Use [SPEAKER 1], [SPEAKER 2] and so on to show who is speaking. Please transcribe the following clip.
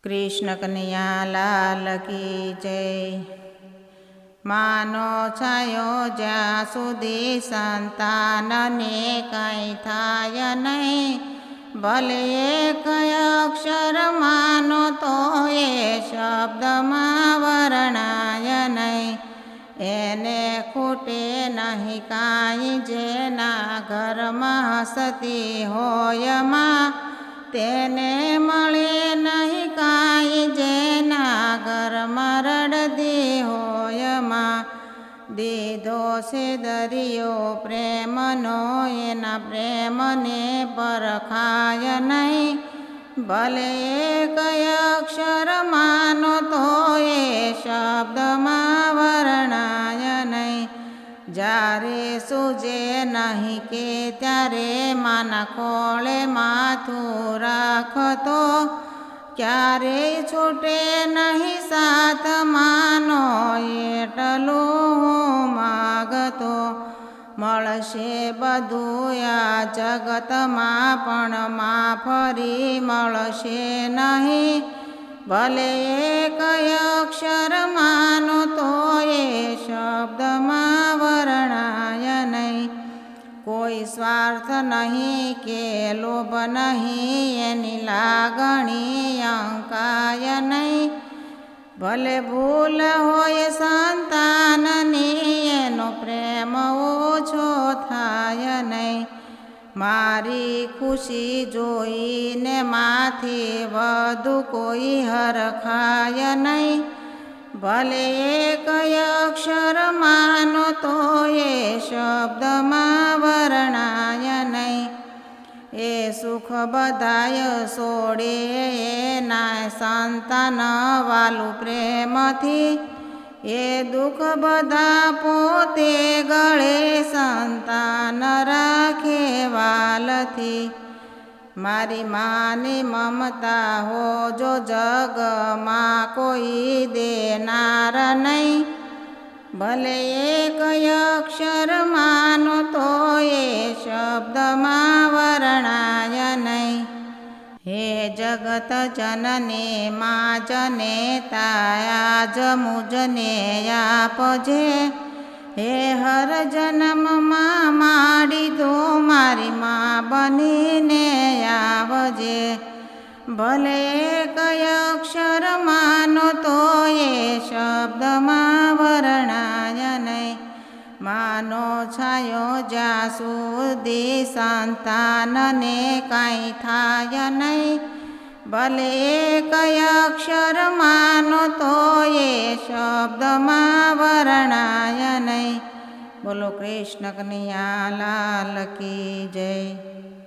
[SPEAKER 1] કૃષ્ણ કનૈયા લાલ કી જય। માનો છાયો જ્યાં સુધી સંતાનને કંઈ થાય નહીં, ભલે એક અક્ષર માનો તો એ શબ્દમાં વર્ણાય નહીં। એને ખૂટે નહીં કાંઈ જેના ઘરમાં હસતી હોય માં, તેને મળે નહીં કાંઈ જેના ઘરમાં રડતી હોય માં। દીધો છે દરિયો પ્રેમનો, એના પ્રેમને પરખાય નહીં, ભલે એક અક્ષર માનો તો એ શબ્દમાં વર્ણાય નહીં। જ્યારે સૂજે નહીં કે ત્યારે માના ખોળે માથું રાખતો, ક્યારેય છૂટે નહીં સાથ માનો એટલું હું માગતો। મળશે બધું આ જગતમાં પણ માં ફરી મળશે નહીં, ભલે એક અક્ષર માનો તો એ શબ્દમાં વર્ણાય નહીં। કોઈ સ્વાર્થ નહીં કે લોભ નહીં, એની લાગણી અંકાય નહીં, ભલે ભૂલ હોય સંતાનની એનો પ્રેમ ઓછો થાય નહીં। મારી ખુશી જોઈને માથી વધુ કોઈ હરખાય નહીં, ભલે એક અક્ષર માનો તો એ શબ્દમાં વર્ણાય નહીં। એ સુખ બધાય છોડે એના સંતાન વાલું પ્રેમથી, એ દુઃખ બધા પોતે ગળે સંતાન રાખે વાલથી। મારી માની મમતા હો જો જગમાં કોઈ દેનાર નહીં, ભલે એક અક્ષર માનો તો એ શબ્દમાં વર્ણાય નહીં। હે જગત જનને માં જનેતા આજ મુજને આપજે, હે હર જન્મમાં માડી દો મારી માં બનીને આવજે। ભલે એક અક્ષર માનો તો એ શબ્દમાં વર્ણાય નહીં। માનો છાયો જ્યાં સુધી સંતાનને કાંઈ થાય નહીં, ભલે એક અક્ષર માનો તો એ શબ્દમાં વર્ણાય નહીં। બોલો કૃષ્ણ કનૈયા લાલ કી જય।